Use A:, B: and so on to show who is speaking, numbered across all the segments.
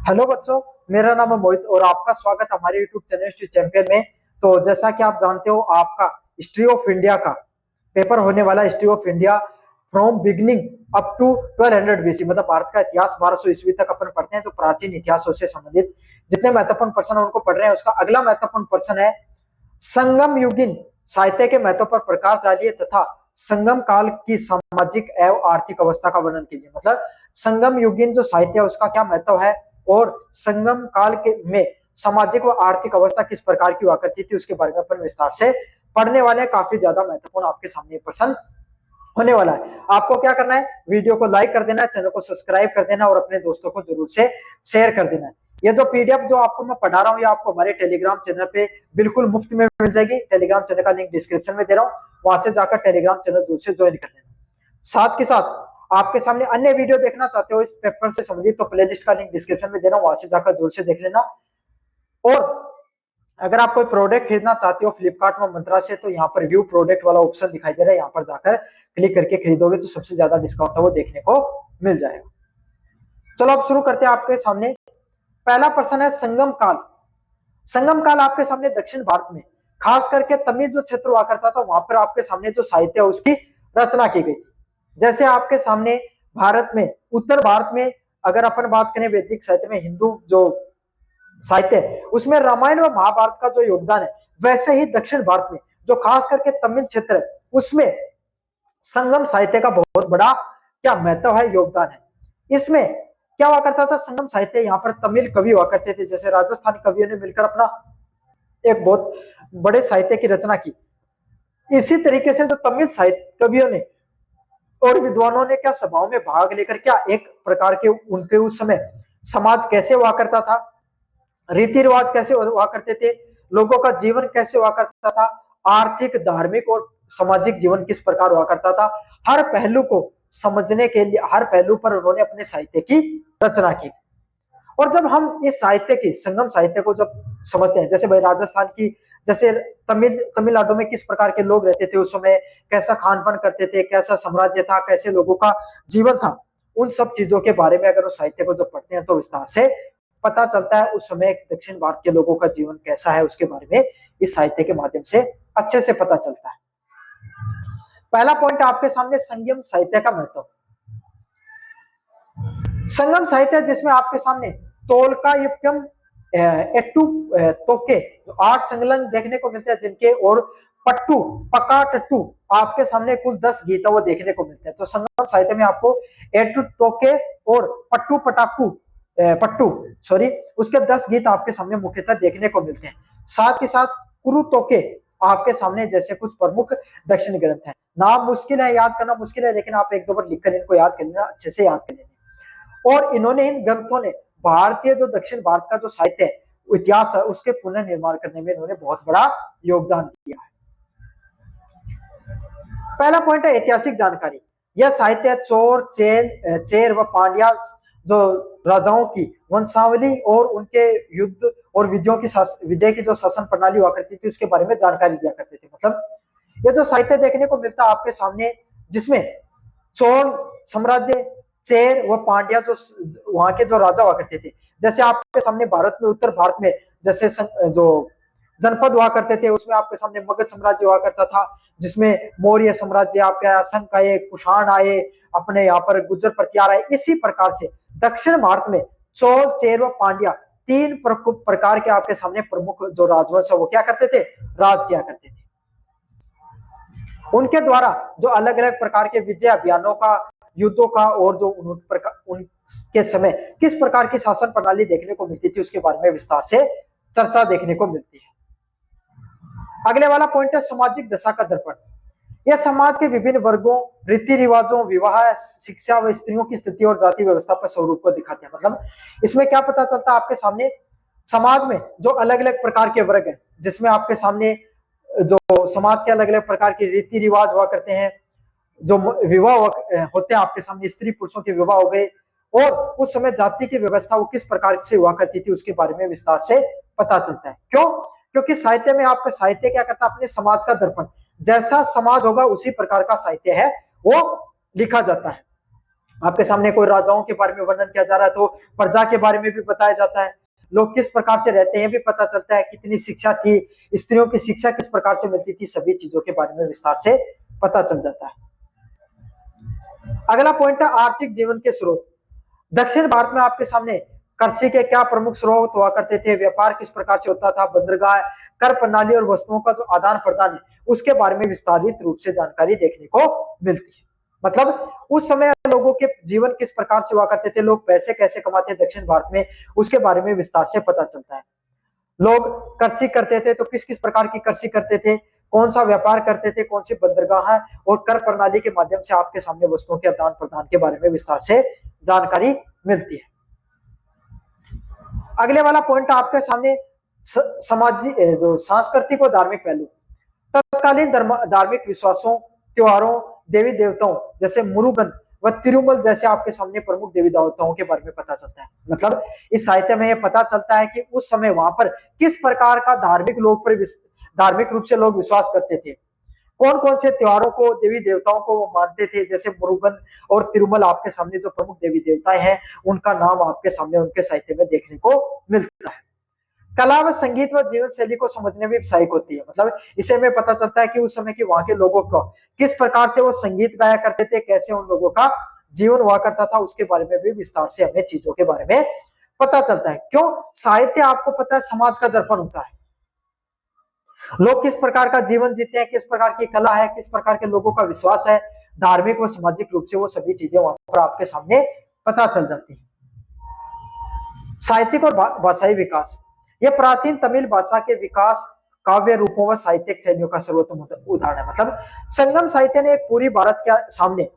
A: Hello बच्चों। मेरा नाम है मोहित और आपका स्वागत है हमारे यूट्यूब चैनल हिस्ट्री चैंपियन में। तो जैसा कि आप जानते हो, आपका हिस्ट्री ऑफ इंडिया का पेपर होने वाला है। History of India from beginning up to 1200 BC, मतलब भारत का इतिहास 1200 ईस्वी तक अपन पढ़ते हैं। तो प्राचीन इतिहासों से संबंधित जितने महत्वपूर्ण प्रश्न है उनको पढ़ रहे हैं। उसका अगला महत्वपूर्ण प्रश्न है, संगम युगीन साहित्य के महत्व पर प्रकाश डालिए तथा संगम काल की सामाजिक एवं आर्थिक अवस्था का वर्णन कीजिए। मतलब संगम युगीन जो साहित्य है उसका क्या महत्व है और संगम काल के में सामाजिक व आर्थिक अवस्था किस प्रकार की हुआ करती थी उसके बारे में अपन विस्तार से पढ़ने वाले हैं। काफी ज्यादा महत्वपूर्ण आपके सामने प्रश्न होने वाला है। आपको क्या करना है, वीडियो को लाइक कर देना है, चैनल को सब्सक्राइब कर देना और अपने दोस्तों को जरूर से शेयर कर देना है। ये जो पीडीएफ जो आपको मैं पढ़ा रहा हूँ, ये आपको हमारे टेलीग्राम चैनल पे बिल्कुल मुफ्त में मिल जाएगी। टेलीग्राम चैनल का लिंक डिस्क्रिप्शन में दे रहा हूँ, वहां से जाकर टेलीग्राम चैनल जरूर से ज्वाइन कर लेना। साथ के साथ आपके सामने अन्य वीडियो देखना चाहते हो इस पेपर से संबंधित, तो प्लेलिस्ट का लिंक डिस्क्रिप्शन में दे रहा हूँ, वहां से जाकर जरूर से देख लेना। और अगर आप कोई प्रोडक्ट खरीदना चाहते हो फ्लिपकार्ट में मंत्रा से, तो यहाँ पर व्यू प्रोडक्ट वाला ऑप्शन दिखाई दे रहा है, यहाँ पर जाकर क्लिक करके खरीदोगे तो सबसे ज्यादा डिस्काउंट है वो देखने को मिल जाएगा। चलो अब शुरू करते हैं। आपके सामने पहला प्रश्न है, संगम काल। संगम काल आपके सामने दक्षिण भारत में खास करके तमिल जो क्षेत्र हुआ करता था वहां पर आपके सामने जो साहित्य है उसकी रचना की गई थी। जैसे आपके सामने भारत में, उत्तर भारत में अगर अपन बात करें वैदिक साहित्य में, हिंदू जो साहित्य है उसमें रामायण व महाभारत का जो योगदान है, वैसे ही दक्षिण भारत में जो खास करके तमिल क्षेत्र है उसमें संगम साहित्य का बहुत बड़ा क्या महत्व है, योगदान है। इसमें क्या हुआ करता था, संगम साहित्य, यहाँ पर तमिल कवि हुआ करते थे, जैसे राजस्थानी कवियों ने मिलकर अपना एक बहुत बड़े साहित्य की रचना की। इसी तरीके से जो तमिल साहित्य कवियों ने और विद्वानों ने क्या सभाओं में भाग लेकर क्या एक प्रकार के उनके उस समय समाज कैसे हुआ करता था, रीति रिवाज कैसे हुआ करते थे, लोगों का जीवन कैसे हुआ करता था, आर्थिक धार्मिक और सामाजिक जीवन किस प्रकार हुआ करता था, हर पहलू को समझने के लिए हर पहलू पर उन्होंने अपने साहित्य की रचना की। और जब हम इस साहित्य की संगम साहित्य को जब समझते हैं, जैसे भाई राजस्थान की, जैसे तमिलनाडु में किस प्रकार के लोग रहते थे उस समय, कैसा खान पान करते थे, कैसा साम्राज्य था, कैसे लोगों का जीवन था, उन सब चीजों के बारे में अगर उस साहित्य को जब पढ़ते हैं तो विस्तार से पता चलता है उस समय दक्षिण भारत के लोगों का जीवन कैसा है, उसके बारे में इस साहित्य के माध्यम से अच्छे से पता चलता है। पहला पॉइंट आपके सामने, संगम साहित्य का महत्व। संगम साहित्य जिसमें आपके सामने तोलका युक्तम एट्टू तोके 8 संलग्न देखने को मिलते हैं, जिनके और पट्टू पका टट्टू आपके सामने कुल 10 गीत वो देखने को मिलते हैं। तो संगम साहित्य में आपको एट्टू तोके और पट्टू पटाकू पट्टू सॉरी उसके 10 गीत आपके सामने मुख्यतः देखने को मिलते हैं। साथ ही साथ कुरु तोके आपके सामने जैसे कुछ प्रमुख दक्षिण ग्रंथ हैं। नाम मुश्किल है, याद करना मुश्किल है, लेकिन आप एक दो बार लिखकर इनको याद कर लेना, अच्छे से याद कर लेना। और इन्होंने, इन ग्रंथों ने भारतीय जो दक्षिण भारत का जो साहित्य है, इतिहास है, उसके पुनर्निर्माण करने में इन्होंने बहुत बड़ा योगदान दिया है। पहला पॉइंट है ऐतिहासिक जानकारी। यह साहित्य चोर चेर व पांड्या जो राजाओं की वंशावली और उनके युद्ध और विजय की जो शासन प्रणाली हुआ करती थी उसके बारे में जानकारी दिया करते थे। मतलब ये जो साहित्य देखने को मिलता है आपके सामने, जिसमें चोल साम्राज्य, चेर व पांड्या जो वहां के जो राजा हुआ करते थे, जैसे आपके सामने भारत में, उत्तर भारत में जैसे जो जनपद हुआ करते थे उसमें आपके सामने मगध साम्राज्य हुआ करता था, जिसमें मौर्य साम्राज्य आपके असंख्य आए, कुषाण आए, अपने यहाँ पर गुर्जर प्रतिहार आए। इसी प्रकार से दक्षिण भारत में चोल चेर व पांड्या 3 प्रकार के आपके सामने प्रमुख जो राजवंश है वो क्या करते थे, राज किया करते थे। उनके द्वारा जो अलग अलग प्रकार के विजय अभियानों का, युद्धों का, और जो उनके समय किस प्रकार की शासन प्रणाली देखने को मिलती थी उसके बारे में विस्तार से चर्चा देखने को मिलती है। अगले वाला पॉइंट है सामाजिक दशा का दर्पण। यह समाज के विभिन्न वर्गों, रीति रिवाजों, विवाह, शिक्षा व स्त्रियों की स्थिति और जाति व्यवस्था पर स्वरूप को दिखाते हैं। मतलब इसमें क्या पता चलता है आपके सामने, समाज में जो अलग अलग प्रकार के वर्ग हैं, जिसमें आपके सामने जो समाज के अलग अलग प्रकार के रीति रिवाज हुआ करते हैं, जो विवाह होते हैं आपके सामने, स्त्री पुरुषों के विवाह हो गए, और उस समय जाति की व्यवस्था वो किस प्रकार से हुआ करती थी उसके बारे में विस्तार से पता चलता है। क्यों? क्योंकि साहित्य में आपका साहित्य क्या करता है, अपने समाज का दर्पण, जैसा समाज होगा उसी प्रकार का साहित्य है वो लिखा जाता है। आपके सामने कोई राजाओं के बारे में वर्णन किया जा रहा है तो प्रजा के बारे में भी बताया जाता है, लोग किस प्रकार से रहते हैं भी पता चलता है, कितनी शिक्षा थी, स्त्रियों की शिक्षा किस प्रकार से मिलती थी, सभी चीजों के बारे में विस्तार से पता चल जाता है। अगला पॉइंट है आर्थिक जीवन के स्रोत। दक्षिण भारत में आपके सामने कृषि के क्या प्रमुख स्रोत हुआ करते थे, व्यापार किस प्रकार से होता था, बंदरगाह, कर प्रणाली और वस्तुओं का जो आदान प्रदान है उसके बारे में विस्तारित रूप से जानकारी देखने को मिलती है। मतलब उस समय लोगों के जीवन किस प्रकार से हुआ करते थे, लोग पैसे कैसे कमाते दक्षिण भारत में, उसके बारे में विस्तार से पता चलता है। लोग कृषि करते थे तो किस किस प्रकार की कृषि करते थे, कौन सा व्यापार करते थे, कौन सी बंदरगाह है, और कर प्रणाली के माध्यम से आपके सामने वस्तुओं के आदान प्रदान के बारे में विस्तार से जानकारी मिलती है। अगले वाला पॉइंट आपके सामने सामाजिक जो सांस्कृतिक और धार्मिक पहलू। तत्कालीन धार्मिक विश्वासों, त्योहारों, देवी देवताओं जैसे मुरुगन व तिरुमल जैसे आपके सामने प्रमुख देवी देवताओं के बारे में पता चलता है। मतलब इस साहित्य में यह पता चलता है कि उस समय वहां पर किस प्रकार का धार्मिक रूप से लोग विश्वास करते थे, कौन कौन से त्योहारों को, देवी देवताओं को वो मानते थे। जैसे मुरुगन और तिरुमल आपके सामने जो प्रमुख देवी देवता हैं उनका नाम आपके सामने उनके साहित्य में देखने को मिलता है। कला व संगीत व जीवन शैली को समझने में सहायक होती है। मतलब इसे में पता चलता है कि उस समय की वहां के लोगों को किस प्रकार से वो संगीत गाया करते थे, कैसे उन लोगों का जीवन हुआ करता था, उसके बारे में भी विस्तार से हमें चीजों के बारे में पता चलता है। क्यों? साहित्य आपको पता है समाज का दर्पण होता है, लोग किस प्रकार का जीवन जीते हैं, किस प्रकार की कला है, किस प्रकार के लोगों का विश्वास है, धार्मिक व सामाजिक रूप से वो सभी चीजें वहां पर आपके सामने पता चल जाती है। साहित्यिक और भाषाई विकास। यह प्राचीन तमिल भाषा के विकास, काव्य रूपों व साहित्यिक शैलियों का सर्वोत्तम उदाहरण है। मतलब संगम साहित्य ने एक पूरी भारत के सामने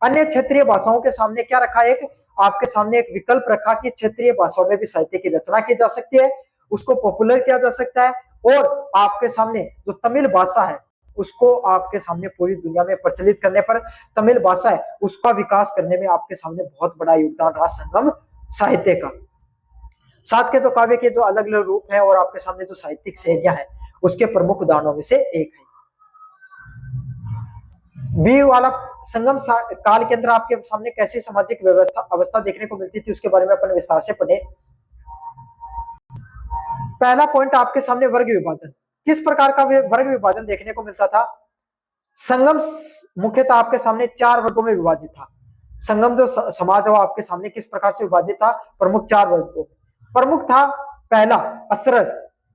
A: अन्य क्षेत्रीय भाषाओं के सामने क्या रखा, एक आपके सामने एक विकल्प रखा कि क्षेत्रीय भाषाओं में भी साहित्य की रचना की जा सकती है, उसको पॉपुलर किया जा सकता है, और आपके सामने जो तमिल भाषा है उसको आपके सामने पूरी दुनिया में प्रचलित करने पर, तमिल भाषा है उसका विकास करने में आपके सामने बहुत बड़ा योगदान रहा संगम साहित्य का। साथ के जो काव्य के जो अलग अलग रूप है और आपके सामने जो साहित्यिक शैलियां हैं उसके प्रमुख उदाहरणों में से एक है। बी वाला संगम काल के अंदर आपके सामने कैसी सामाजिक अवस्था देखने को मिलती थी उसके बारे में अपन विस्तार से पढ़े। पहला पॉइंट आपके सामने वर्ग विभाजन। किस प्रकार का वर्ग विभाजन देखने को मिलता था? संगम मुख्यतः आपके सामने 4 वर्गों में विभाजित था। संगम जो समाज है आपके सामने किस प्रकार से विभाजित था? प्रमुख 4 वर्गों। प्रमुख था पहला असरर।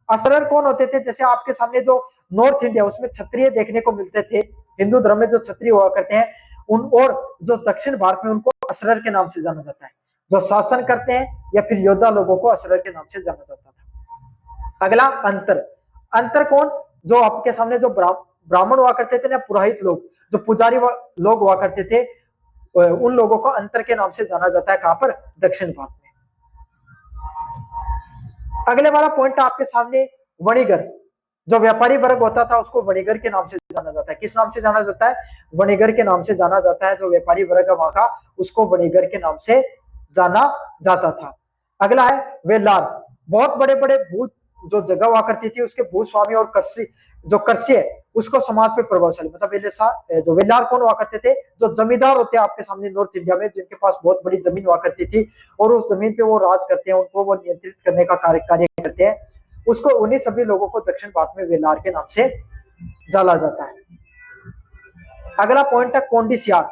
A: असरर कौन होते थे? जैसे आपके सामने जो नॉर्थ इंडिया उसमें क्षत्रिय देखने को मिलते थे, हिंदू धर्म में जो क्षत्रिय हुआ करते हैं उन, और जो दक्षिण भारत में उनको असरर के नाम से जाना जाता है, जो शासन करते हैं या फिर योद्धा लोगों को असरर के नाम से जाना जाता था। अगला अंतर। अंतर कौन? जो आपके सामने जो ब्राह्मण हुआ करते थे ना, पुरोहित लोग, जो पुजारी लोग हुआ करते थे, उन लोगों को अंतर के नाम से जाना जाता है। कहां पर? दक्षिण भारत में। अगले वाला पॉइंट आपके सामने वणिगर। जो व्यापारी वर्ग होता था उसको वणिगर के नाम से जाना जाता है। किस नाम से जाना जाता है? वणिगर के नाम से जाना जाता है। जो व्यापारी वर्ग है वहां का उसको वणिगर के नाम से जाना जाता था। अगला है वेलार। बहुत बड़े बड़े भू जो जगह हुआ करती थी उसके भूस्वामी और कृषि है उसको समाज पे प्रभावशाली, मतलब जो वेलार कौन हुआ करते थे? जो जमींदार होते हैं आपके सामने नॉर्थ इंडिया में, जिनके पास बहुत बड़ी जमीन हुआ करती थी और उस जमीन पे वो राज करते हैं, उनको वो नियंत्रित करने का कार्य करते हैं, उसको उन्हीं सभी लोगों को दक्षिण भारत में वेलार के नाम से जाना जाता है। अगला पॉइंट है कोंडिसियार।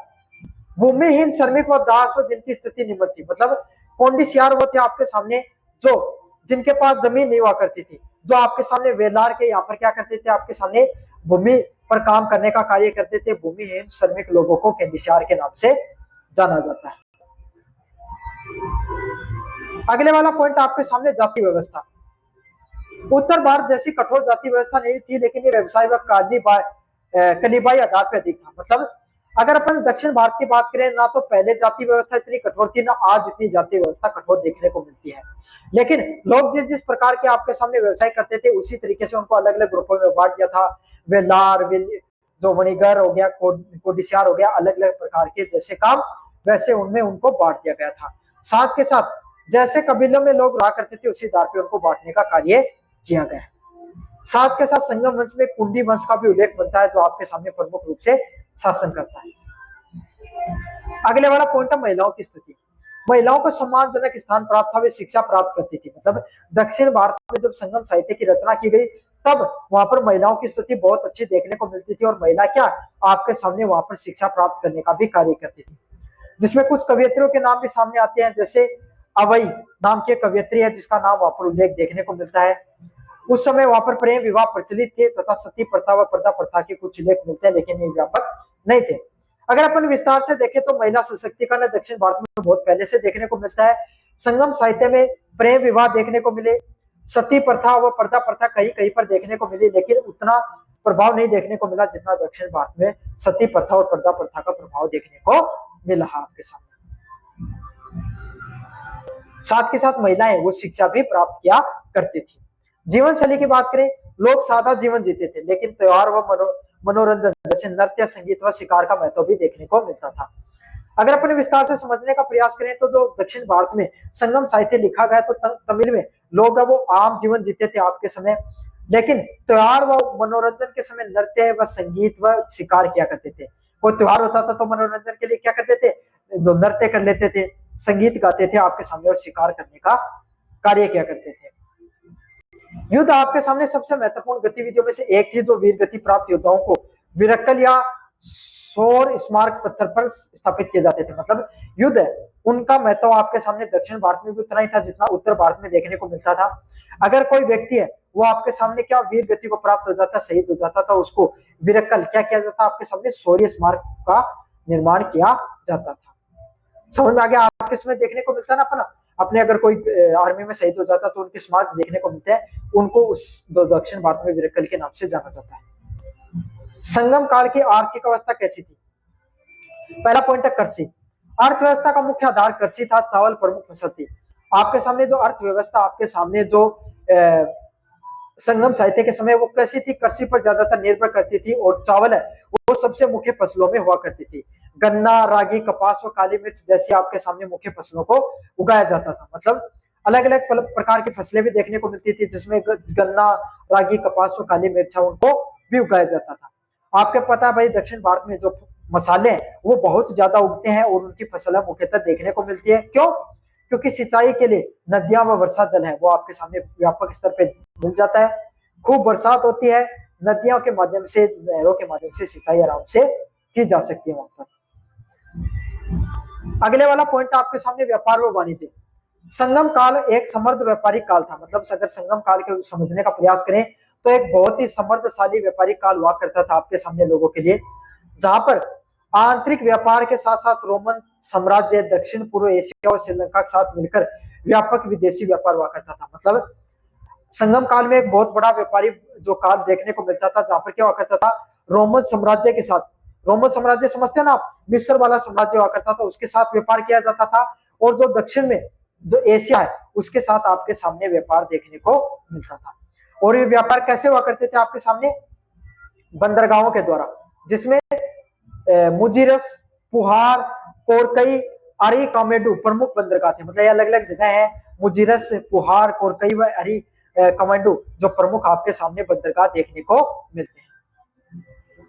A: भूमिहीन श्रमिक व दास व जिनकी स्थिति निम्न थी। मतलब कोंडिसियार वो थे आपके सामने जो जिनके पास जमीन नहीं हुआ करती थी, जो आपके सामने वेलार के यहाँ पर क्या करते थे? आपके सामने भूमि पर काम करने का कार्य करते थे। भूमिहीन श्रमिक लोगों को कोंडिसियार के नाम से जाना जाता है। अगले वाला पॉइंट आपके सामने जाति व्यवस्था। उत्तर भारत जैसी कठोर जाति व्यवस्था नहीं थी, लेकिन ये व्यवसाय व कलीबाई आधार पर अधिक था। मतलब अगर अपन दक्षिण भारत की बात करें ना, तो पहले जाति व्यवस्था इतनी कठोर थी ना आज इतनी जाति व्यवस्था कठोर देखने को मिलती है। लेकिन लोग जिस जिस प्रकार के आपके सामने व्यवसाय करते थे उसी तरीके से उनको अलग अलग ग्रुपों में बांट दिया था। वेलार, जो वणिगर हो गया, कोडिसियार हो गया, अलग अलग प्रकार के जैसे काम वैसे उनमें उनको बांट दिया गया था। साथ के साथ जैसे कबीलों में लोग रहा करते थे उसी आधार पर उनको बांटने का कार्य किया गया। साथ के साथ संगम वंश में कुंडी वंश का भी उल्लेख बनता है जो आपके सामने प्रमुख रूप से शासन करता है। अगले वाला पॉइंट है महिलाओं की स्थिति। महिलाओं को सम्मानजनक स्थान प्राप्त था, वे शिक्षा प्राप्त करती थी। मतलब दक्षिण भारत में जब संगम साहित्य की रचना की गई तब वहां पर महिलाओं की स्थिति बहुत अच्छी देखने को मिलती थी और महिला क्या आपके सामने वहां पर शिक्षा प्राप्त करने का भी कार्य करती थी। जिसमें कुछ कवियत्रियों के नाम भी सामने आते हैं, जैसे अवई नाम की कवियत्री है जिसका नाम वहां पर उल्लेख देखने को मिलता है। उस समय वहां पर प्रेम विवाह प्रचलित थे तथा सती प्रथा व पर्दा प्रथा के कुछ उल्लेख मिलते हैं, लेकिन ये व्यापक नहीं थे। अगर अपन विस्तार से देखें तो महिला सशक्तिकरण दक्षिण भारत में बहुत पहले से देखने को मिलता है। संगम साहित्य में प्रेम विवाह देखने को मिले, सती प्रथा व पर्दा प्रथा कहीं कहीं पर देखने को मिली, लेकिन उतना प्रभाव नहीं देखने को मिला जितना दक्षिण भारत में सती प्रथा और पर्दा प्रथा का प्रभाव देखने को मिला आपके सामने। साथ के साथ महिलाएं वो शिक्षा भी प्राप्त किया करती थी। जीवन शैली की बात करें, लोग सादा जीवन जीते थे, लेकिन त्योहार व मनोरंजन जैसे नृत्य संगीत व शिकार का महत्व भी देखने को मिलता था। अगर अपने विस्तार से समझने का प्रयास करें तो जो दक्षिण भारत में संगम साहित्य लिखा गया तो तमिल में लोग वो आम जीवन जीते थे आपके समय, लेकिन त्योहार व मनोरंजन के समय नृत्य व संगीत व शिकार किया करते थे। वो त्योहार होता था तो मनोरंजन के लिए क्या करते थे, नृत्य कर लेते थे, संगीत गाते थे आपके सामने और शिकार करने का कार्य किया करते थे। युद्ध आपके सामने सबसे महत्वपूर्ण गतिविधियों में से एक थी जो वीर गति प्राप्त योद्धाओं को विरक्कल या शौर्य स्मारक पत्थर पर स्थापित किए जाते थे। मतलब युद्ध है उनका महत्व आपके सामने दक्षिण भारत में भी उतना ही था जितना उत्तर भारत में देखने को मिलता था। अगर कोई व्यक्ति है वो आपके सामने क्या वीर गति को प्राप्त हो जाता, शहीद हो जाता था, उसको विरक्कल क्या किया जाता, आपके सामने शौर्य स्मारक का निर्माण किया जाता था। समझ में आ गया? आपके समय देखने को मिलता है ना अपने अगर कोई आर्मी में शहीद हो जाता तो उनके स्मारक देखने को मिलते हैं, उनको उस दक्षिण भारत में विरक्कल के नाम से जाना जाता है। संगम काल की आर्थिक अवस्था कैसी थी? पहला पॉइंट है कृषि। अर्थव्यवस्था का मुख्य आधार कृषि था, चावल प्रमुख फसल थी। आपके सामने जो अर्थव्यवस्था आपके सामने जो संगम साहित्य के समय वो कृषि थी, कृषि पर ज्यादातर निर्भर करती थी और चावल है वो सबसे मुख्य फसलों में हुआ करती थी। गन्ना, रागी, कपास व काली मिर्च जैसी आपके सामने मुख्य फसलों को उगाया जाता था। मतलब अलग अलग प्रकार की फसलें भी देखने को मिलती थी जिसमें गन्ना, रागी, कपास व काली मिर्च उनको भी उगाया जाता था। आपको पता है भाई दक्षिण भारत में जो मसाले हैं वो बहुत ज्यादा उगते हैं और उनकी फसल मुख्यतः देखने को मिलती है। क्यों? क्योंकि सिंचाई के लिए नदियां व वर्षा जल है वो आपके सामने व्यापक स्तर पे मिल जाता है। खूब बरसात होती है, नदियों के माध्यम से, नहरों के माध्यम से सिंचाई आराम से की जा सकती है वहां पर। अगले वाला पॉइंट आपके सामने व्यापार व वाणिज्य। संगम काल एक समृद्ध व्यापारिक काल था। मतलब अगर संगम काल के समझने का प्रयास करें तो एक बहुत ही समृद्धशाली व्यापारिक काल हुआ करता था आपके सामने लोगों के लिए, जहां पर आंतरिक व्यापार के साथ साथ रोमन साम्राज्य, दक्षिण पूर्व एशिया और श्रीलंका के साथ मिलकर व्यापक विदेशी व्यापार हुआ करता था। मतलब संगम काल में एक बहुत बड़ा व्यापारी जो काल देखने को मिलता था जहां पर क्या हुआ करता था, रोमन साम्राज्य के साथ, रोमन साम्राज्य समझते हैं ना आप, मिस्र वाला साम्राज्य हुआ करता था, उसके साथ व्यापार किया जाता था। और जो दक्षिण में जो एशिया है उसके साथ आपके सामने व्यापार देखने को मिलता था। और ये व्यापार कैसे हुआ करते थे आपके सामने? बंदरगाहों के द्वारा, जिसमें मुजीरस, पुहार, कोरकई, अरी, कामेडू प्रमुख बंदरगाह थे। मतलब ये अलग अलग जगह है, मुजीरस, पुहार, कोरकई व अरी कमांडो जो प्रमुख आपके सामने बंदरगाह देखने को मिलते हैं।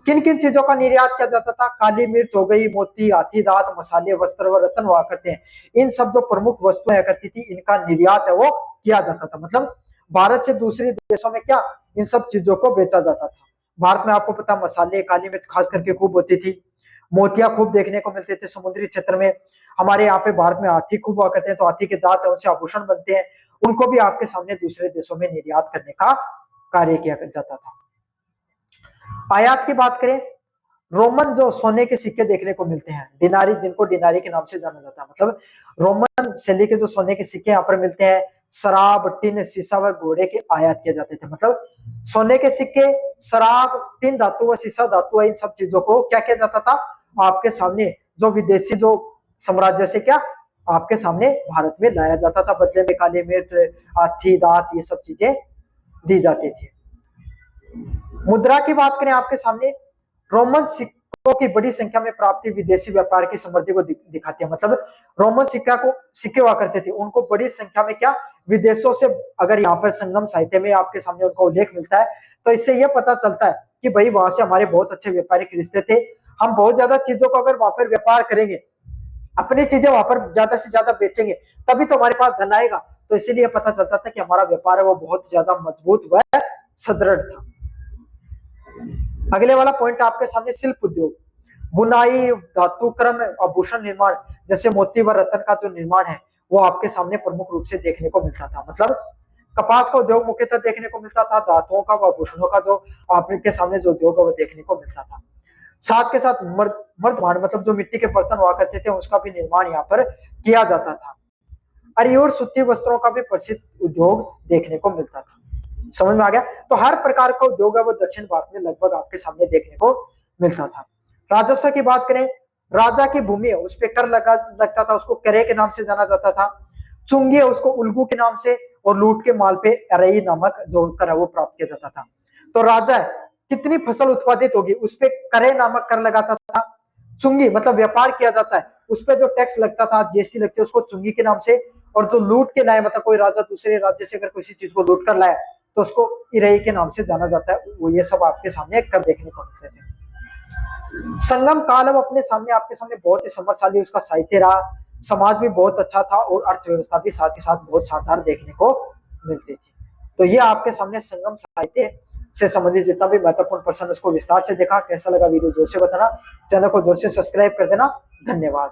A: किन किन चीजों का निर्यात किया जाता था? काली मिर्च हो गई, मोती, हाथी दांत, मसाले, वस्त्र व रत्न हुआ करते हैं। इन सब जो प्रमुख वस्तुएं करती थी इनका निर्यात है वो किया जाता था। मतलब भारत से दूसरे देशों में क्या इन सब चीजों को बेचा जाता था। भारत में आपको पता मसाले, काली मिर्च खास करके खूब होती थी, मोतिया खूब देखने को मिलते थे समुद्री क्षेत्र में। हमारे यहाँ पे भारत में हाथी खूब हुआ करते हैं तो हाथी के दांत है उनसे आभूषण बनते हैं, उनको भी आपके सामने दूसरे देशों में निर्यात करने का कार्य किया जाता था। आयात की बात करें, रोमन जो सोने के सिक्के देखने को मिलते हैं, डिनारी, जिनको डिनारी के नाम से जाना जाता है। मतलब रोमन शैली के जो सोने के सिक्के यहाँ पर मिलते हैं, शराब, टिन, शीशा व घोड़े के आयात किए जाते थे। मतलब सोने के सिक्के, शराब, टिन धातु व शीशा धातु, इन सब चीजों को क्या किया जाता था आपके सामने जो विदेशी जो साम्राज्य से क्या आपके सामने भारत में लाया जाता था। बदले में काली मिर्च, हाथी दांत, ये सब चीजें दी जाती थी। मुद्रा की बात करें आपके सामने, रोमन सिक्कों की बड़ी संख्या में प्राप्ति विदेशी व्यापार की समृद्धि को दिखाती है। मतलब रोमन सिक्के हुआ करते थे, उनको बड़ी संख्या में क्या विदेशों से, अगर यहाँ पर संगम साहित्य में आपके सामने उनका उल्लेख मिलता है तो इससे यह पता चलता है कि भाई वहां से हमारे बहुत अच्छे व्यापारिक रिश्ते थे, हम बहुत ज्यादा चीजों को अगर वहां पर व्यापार करेंगे अपनी चीजें वहां पर ज्यादा से ज्यादा बेचेंगे, तभी तो हमारे पास धन आएगा। तो इसीलिए पता चलता था कि हमारा व्यापार है वो बहुत ज्यादा मजबूत व सुदृढ़ था। अगले वाला पॉइंट आपके सामने शिल्प उद्योग, बुनाई, धातु क्रम, आभूषण निर्माण, जैसे मोती व रत्न का जो निर्माण है वो आपके सामने प्रमुख रूप से देखने को मिलता था। मतलब कपास का उद्योग मुख्यतः देखने को मिलता था, धातुओं का व आभूषणों का जो आपके सामने जो उद्योग है वो देखने को मिलता था। साथ के साथ मर्दमान मतलब जो मिट्टी के बर्तन हुआ करते थे उसका भी निर्माण यहाँ पर किया जाता था। अरे और सूती वस्त्रों का भी प्रसिद्ध उद्योग देखने को मिलता था। समझ में आ गया? तो हर प्रकार का उद्योग है वो दक्षिण भारत में लगभग आपके सामने देखने को मिलता था। राजस्व की बात करें, राजा की भूमि है उस पर कर लगता था, उसको करे के नाम से जाना जाता था। चुंगी है उसको उल्गू के नाम से, और लूट के माल पे अरई नामक जो कर है वो प्राप्त किया जाता था। तो राजा है, कितनी फसल उत्पादित होगी उस पर करे नामक कर लगाता था। चुंगी मतलब व्यापार किया जाता है उस पर जो टैक्स लगता था, जीएसटी लगती है, उसको चुंगी के नाम से। और जो लूट के लाए मतलब कोई राजा दूसरे राज्य से अगर किसी चीज को लूट कर लाया तो उसको इरई के नाम से जाना जाता है। वो ये सब आपके सामने कर देखने को मिलते थे। संगम काल अब अपने सामने आपके सामने बहुत ही समृद्धशाली उसका साहित्य रहा, समाज भी बहुत अच्छा था और अर्थव्यवस्था भी साथ ही साथ बहुत शानदार देखने को मिलती थी। तो ये आपके सामने संगम साहित्य से संबंधित जितना भी महत्वपूर्ण प्रश्न उसको विस्तार से देखा। कैसा लगा वीडियो जोर से बताना, चैनल को जोर से सब्सक्राइब कर देना। धन्यवाद।